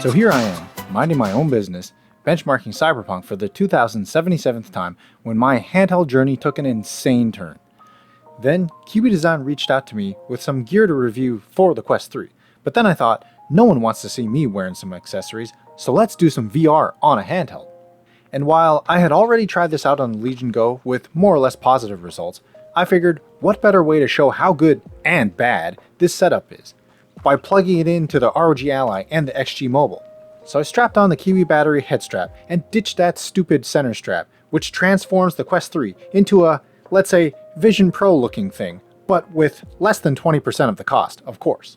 So here I am, minding my own business, benchmarking Cyberpunk for the 2077th time when my handheld journey took an insane turn. Then, Kiwi Design reached out to me with some gear to review for the Quest 3, but then I thought, no one wants to see me wearing some accessories, so let's do some VR on a handheld. And while I had already tried this out on the Legion Go with more or less positive results, I figured what better way to show how good and bad this setup is, by plugging it into the ROG Ally and the XGmobile. So I strapped on the Kiwi battery headstrap and ditched that stupid center strap, which transforms the Quest 3 into a, let's say, Vision Pro looking thing, but with less than 20% of the cost, of course.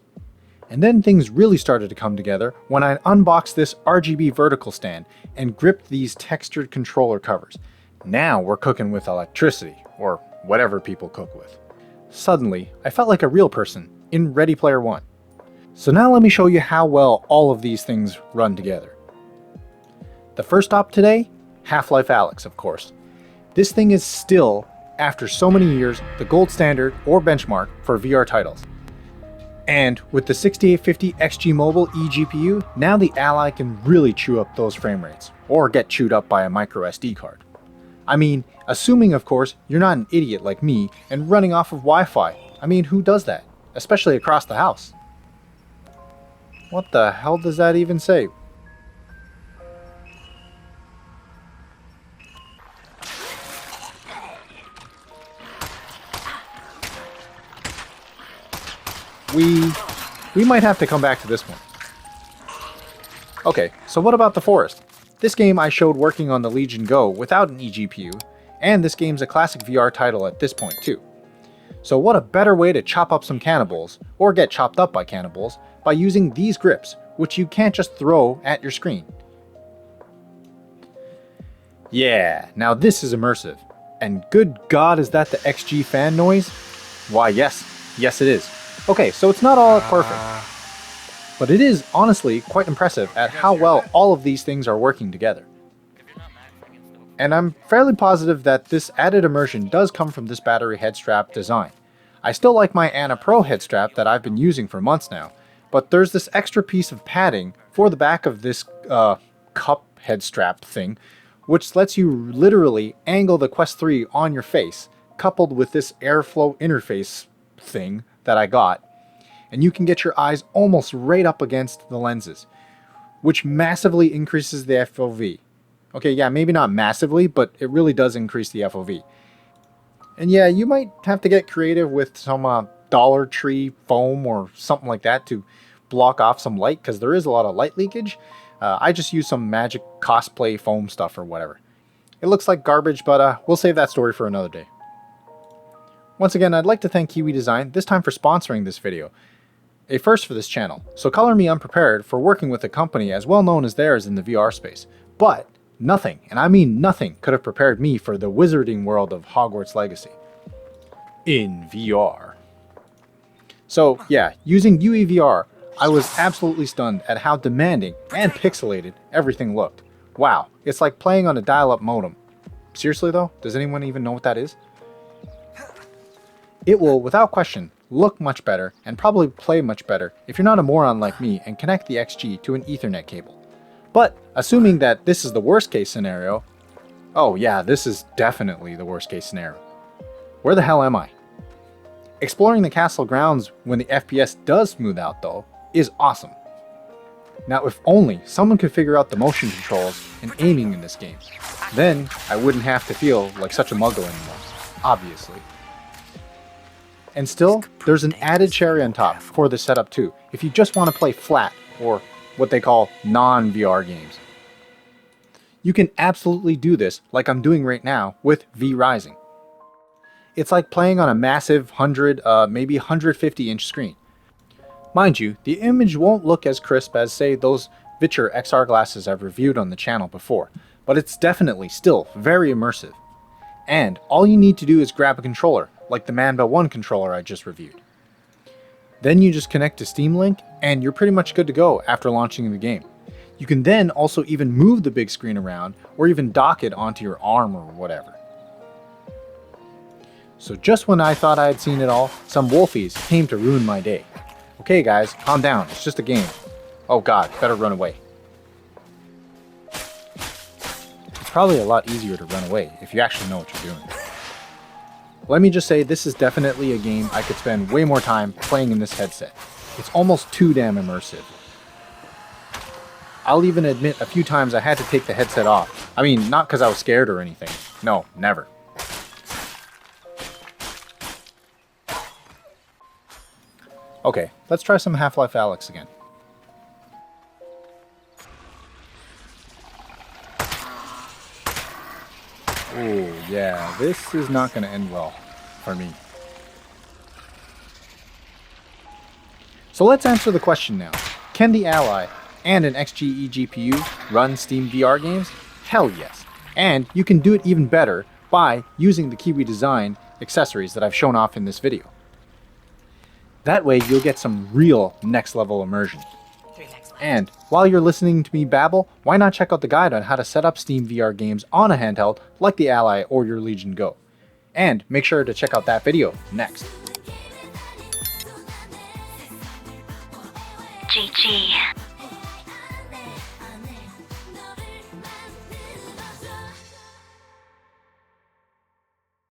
And then things really started to come together when I unboxed this RGB Vertical Stand and gripped these textured controller covers. Now we're cooking with electricity, or whatever people cook with. Suddenly, I felt like a real person in Ready Player One. So now let me show you how well all of these things run together. The first stop today, Half-Life Alyx, of course. This thing is still, after so many years, the gold standard or benchmark for VR titles. And with the 6850 XGmobile eGPU, now the Ally can really chew up those frame rates, or get chewed up by a micro SD card. I mean, assuming of course you're not an idiot like me and running off of Wi-Fi. I mean, who does that? Especially across the house. What the hell does that even say? We might have to come back to this one. Okay, so what about the forest? This game I showed working on the Legion Go without an eGPU, and this game's a classic VR title at this point too. So what a better way to chop up some cannibals, or get chopped up by cannibals, by using these grips, which you can't just throw at your screen. Yeah, now this is immersive. And good God, is that the XG fan noise? Why yes it is. Okay, so it's not all perfect. But it is honestly quite impressive at how well all of these things are working together. And I'm fairly positive that this added immersion does come from this battery headstrap design. I still like my Anna Pro headstrap that I've been using for months now, but there's this extra piece of padding for the back of this cup headstrap thing, which lets you literally angle the Quest 3 on your face, coupled with this airflow interface thing that I got, and you can get your eyes almost right up against the lenses, which massively increases the FOV. Okay, yeah, maybe not massively, but it really does increase the FOV. And yeah, you might have to get creative with some Dollar Tree foam or something like that to block off some light, because there is a lot of light leakage. I just use some magic cosplay foam stuff or whatever. It looks like garbage, but we'll save that story for another day. Once again, I'd like to thank Kiwi Design, this time for sponsoring this video. A first for this channel, so color me unprepared for working with a company as well known as theirs in the VR space. But nothing, and I mean nothing, could have prepared me for the wizarding world of Hogwarts Legacy. In VR. So yeah, using UEVR, I was absolutely stunned at how demanding and pixelated everything looked. Wow, it's like playing on a dial-up modem. Seriously though, does anyone even know what that is? It will, without question, look much better and probably play much better if you're not a moron like me and connect the XG to an Ethernet cable. But assuming that this is the worst case scenario, oh yeah, this is definitely the worst case scenario. Where the hell am I? Exploring the castle grounds when the FPS does smooth out though, is awesome. Now if only someone could figure out the motion controls and aiming in this game, then I wouldn't have to feel like such a muggle anymore, obviously. And still, there's an added cherry on top for this setup too, if you just want to play flat, or what they call non-VR games. You can absolutely do this like I'm doing right now with V-Rising. It's like playing on a massive 100, maybe 150 inch screen. Mind you, the image won't look as crisp as say those Viture XR glasses I've reviewed on the channel before, but it's definitely still very immersive. And all you need to do is grab a controller, like the Manba 1 controller I just reviewed. Then you just connect to Steam Link, and you're pretty much good to go after launching the game. You can then also even move the big screen around, or even dock it onto your arm or whatever. So just when I thought I had seen it all, some wolfies came to ruin my day. Okay guys, calm down, it's just a game. Oh god, better run away. probably a lot easier to run away if you actually know what you're doing. Let me just say, this is definitely a game I could spend way more time playing in this headset. It's almost too damn immersive. I'll even admit a few times I had to take the headset off. I mean, not because I was scared or anything. No, never. Okay, let's try some Half-Life Alyx again. Oh yeah, this is not going to end well for me. So let's answer the question now. Can the Ally and an XG eGPU run Steam VR games? Hell yes. And you can do it even better by using the Kiwi Design accessories that I've shown off in this video. That way you'll get some real next level immersion. And while you're listening to me babble, why not check out the guide on how to set up Steam VR games on a handheld like the Ally or your Legion Go. And make sure to check out that video next. GG.